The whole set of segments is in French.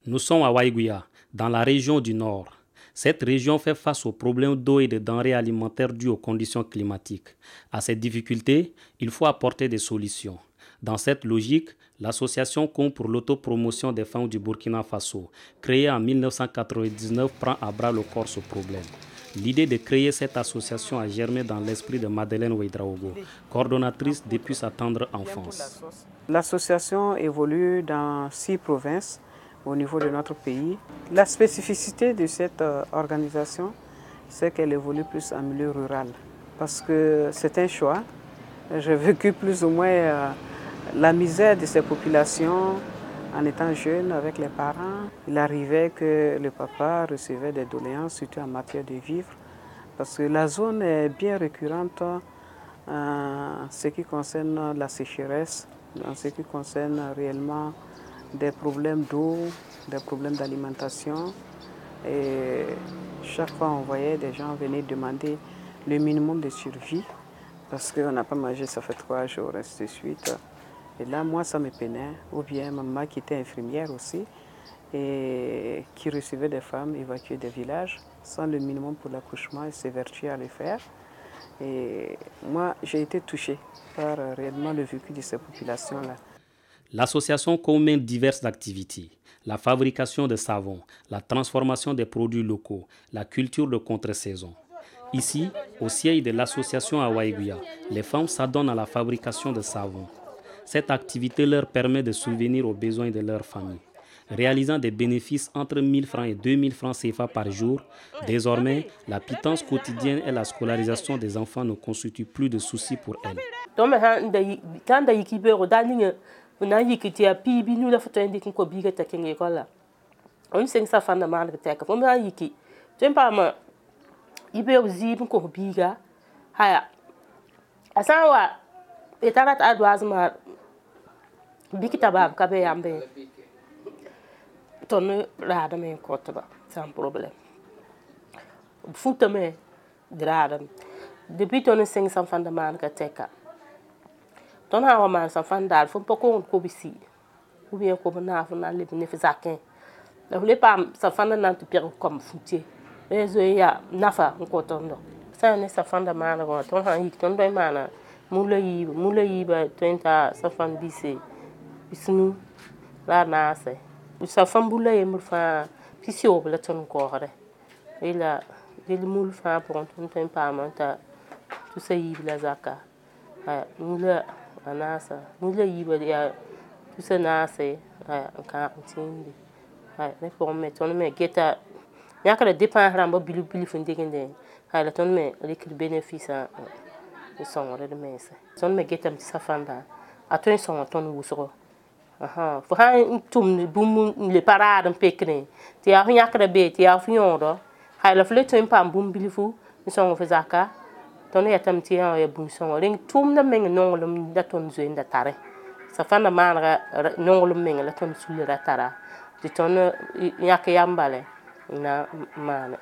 Nous sommes à Waiguya, dans la région du Nord. Cette région fait face aux problèmes d'eau et de denrées alimentaires dus aux conditions climatiques. À ces difficultés, il faut apporter des solutions. Dans cette logique, l'association Com pour l'autopromotion des femmes du Burkina Faso, créée en 1999, prend à bras le corps ce problème. L'idée de créer cette association a germé dans l'esprit de Madeleine Ouedraogo, coordonnatrice depuis sa tendre enfance. L'association évolue dans 6 provinces au niveau de notre pays. La spécificité de cette organisation, c'est qu'elle évolue plus en milieu rural. Parce que c'est un choix. J'ai vécu plus ou moins la misère de ces populations en étant jeune avec les parents. Il arrivait que le papa recevait des doléances, surtout en matière de vivres. Parce que la zone est bien récurrente en ce qui concerne la sécheresse, en ce qui concerne réellement des problèmes d'eau, des problèmes d'alimentation. Et chaque fois, on voyait des gens venir demander le minimum de survie parce qu'on n'a pas mangé, ça fait 3 jours, ainsi de suite. Et là, moi, ça me peinait. Ou bien ma maman qui était infirmière aussi et qui recevait des femmes évacuées des villages sans le minimum pour l'accouchement et s'évertuait à le faire. Et moi, j'ai été touchée par réellement le vécu de ces populations-là. L'association combine diverses activités, la fabrication de savon, la transformation des produits locaux, la culture de contre-saison. Ici, au siège de l'association à Waiguya, les femmes s'adonnent à la fabrication de savon. Cette activité leur permet de subvenir aux besoins de leur famille. Réalisant des bénéfices entre 1 000 francs et 2 000 francs CFA par jour, désormais, la pitance quotidienne et la scolarisation des enfants ne constituent plus de soucis pour elles. Na yiki a pi bi nu la foto indi ko biga ta ken école on sing sa fanda man ka tek fo na yiki tempa ma ibe ozi ko biga haya asawa etarat adwaz ma bikita bab ka be yambe ton rada me ko ba sans problème futa me grada depuis ton sing sa fanda man ka teka ton hawa man sa fandal fo poko ko bisi ou bien ko na fo na le ne fizakin la le pam sa fanda nan to pire comme foutier rezo ya nafa ko tondo sa ne sa fanda man ko ton han yik ton doy mana mula yi ba tenta sa fan bisi bisnu la na se sa fan bula e murfa pisi o bla ton ko hore ila dil mul fa pour ton tempa manta tout ça yi bla zaka mula anasa mula yiba ya tusa nase ka ntindi ne pour me ton me geta yakala dépend ramba bilu fun degende la ton me avec le bénéfice de son de messe ton me geta sa fanda a ton son ton wusoro fo han tum bum le parade pekne ti a yakala be ti a fiondo la fleto en pam bum bilu fu son fo zaka ton ya tam ti ya bum son ring tum na meng nongolum da ton zuenda tare sa fana manra nongolum meng la ton sulira tara ti ton yak yambale na mana.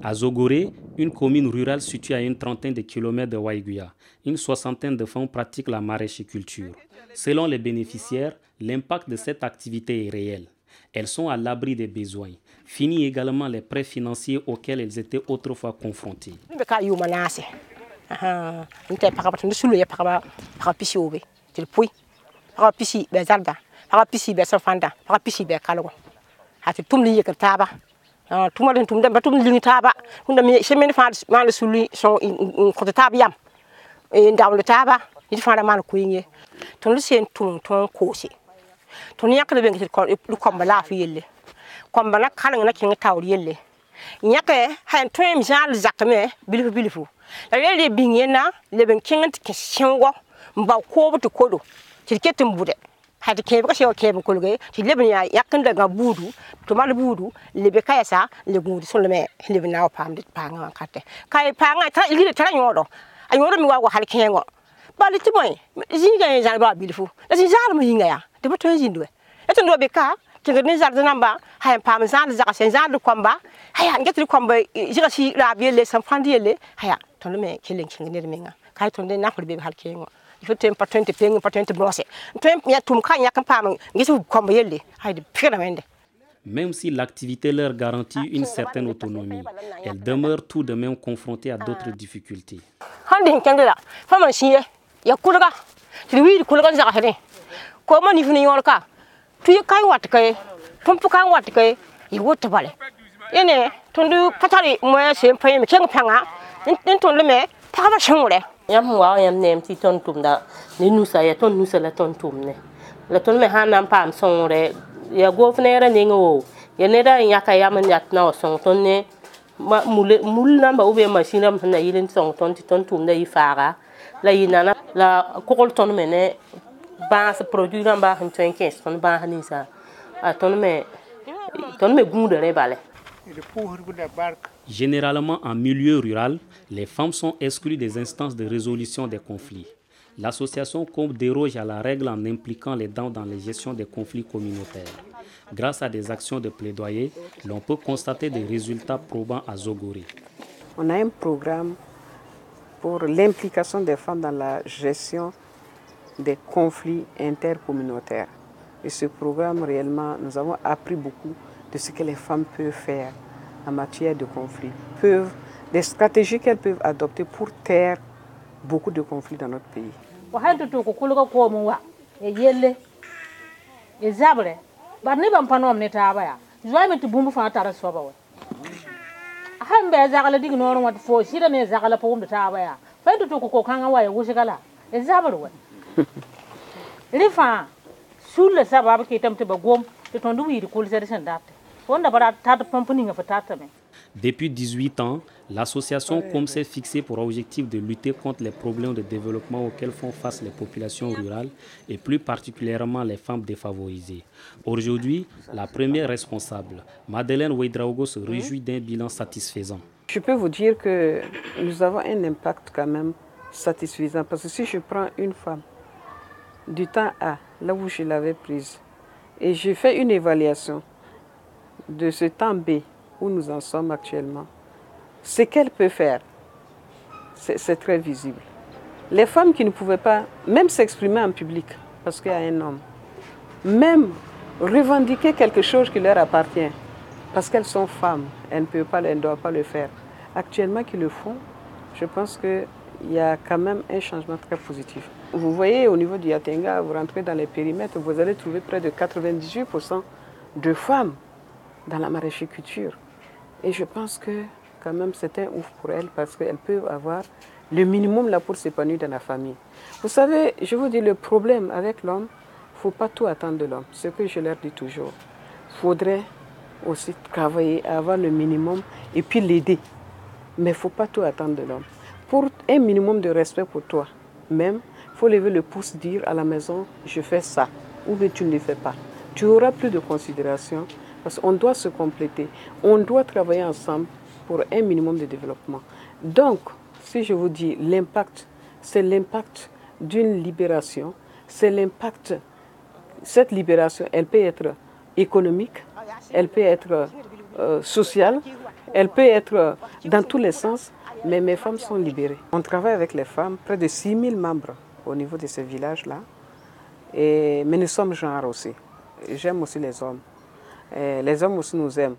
À Zogoré, une commune rurale située à une trentaine de kilomètres de Waiguya, une soixantaine de femmes pratiquent la maraîchiculture. Selon les bénéficiaires, l'impact de cette activité est réel. Elles sont à l'abri des besoins. Fini également les prêts financiers auxquels elles étaient autrefois confrontées. Comme bana kalanga kinga tawriyelle nyake han twem jal zakame bilifu la le bingena le ben kinga kishengo mba ko to kodo tirketum bude hadi kebe ka shewa kebe kolge ti le ben yakan daga budu to mal budu le be kayasa le gudu so le me le ben naw pam dit panga kate kay panga ta ili ta nyodo ayodo mi wago hal kengo bali ti moy jinga jal ba bilifu la jal mo hinga ya de ba to jindwe eto ndo be ka tinga ni jardin namba hay pam zan za sen zan de komba haya ngeti komba jira si rabiele san fandiele haya ton me kelen kinga ne menga kay ton de nakul be hal kengo il faut tempo tente pengue pas tente brosser tempo ya tum kan yak pam ngi su komba yelle hayde firamende. Même si l'activité leur garantit une certaine autonomie, elles demeurent tout de même confrontées à d'autres difficultés. Hande kengla fama siye ya kulga ti wi kulga za hene ko ma ni fini yorka tu kai wat kai pumpu kan wat kai yi wot bale ene tondu patari mo se pay mi keng panga nin ton le me pa ba shungule yam wa yam nem ti ton tum da ni nusa ya ton nusa la ton tum ne la ton me hanam pam songre ya gofnera ni ngo ya ne da ya ka yam nyat na song ton ne mul namba ube machine am na yilin song ton ti ton tum da yi fara la yinana la kokol ton me ne ba se produit namba 25 ton ba hani sa a ton me gounde re balé. Généralement en milieu rural, les femmes sont exclues des instances de résolution des conflits. L'association COMB déroge à la règle en impliquant les dames dans la gestion des conflits communautaires. Grâce à des actions de plaidoyer, l'on peut constater des résultats probants à Zogoré. On a un programme pour l'implication des femmes dans la gestion des conflits intercommunautaires. Et ce programme, réellement, nous avons appris beaucoup de ce que les femmes peuvent faire en matière de conflits, des stratégies qu'elles peuvent adopter pour taire beaucoup de conflits dans notre pays. Depuis 18 ans, l'association COMB s'est fixée pour objectif de lutter contre les problèmes de développement auxquels font face les populations rurales et plus particulièrement les femmes défavorisées. Aujourd'hui, la première responsable, Madeleine Ouedraogo, se réjouit d'un bilan satisfaisant. Je peux vous dire que nous avons un impact quand même satisfaisant parce que si je prends une femme du temps A, là où je l'avais prise, et j'ai fait une évaluation de ce temps B où nous en sommes actuellement, ce qu'elle peut faire, c'est très visible. Les femmes qui ne pouvaient pas même s'exprimer en public parce qu'il y a un homme, même revendiquer quelque chose qui leur appartient parce qu'elles sont femmes, elles ne doivent pas le faire. Actuellement, qui le font, je pense qu'il y a quand même un changement très positif. Vous voyez, au niveau du Yatenga, vous rentrez dans les périmètres, vous allez trouver près de 98% de femmes dans la maraîchiculture. Et je pense que quand même c'est un ouf pour elles parce qu'elles peuvent avoir le minimum là pour s'épanouir dans la famille. Vous savez, je vous dis, le problème avec l'homme, il ne faut pas tout attendre de l'homme. Ce que je leur dis toujours. Il faudrait aussi travailler, avoir le minimum et puis l'aider. Mais il ne faut pas tout attendre de l'homme. Pour un minimum de respect pour toi, même, il faut lever le pouce, dire à la maison, je fais ça, ou bien tu ne le fais pas. Tu auras plus de considération parce qu'on doit se compléter. On doit travailler ensemble pour un minimum de développement. Donc, si je vous dis l'impact, c'est l'impact d'une libération, c'est l'impact, cette libération, elle peut être économique, elle peut être sociale, elle peut être dans tous les sens, mais mes femmes sont libérées. On travaille avec les femmes, près de 6000 membres au niveau de ces villages-là, mais nous sommes genre aussi. J'aime aussi les hommes. Les hommes aussi nous aiment.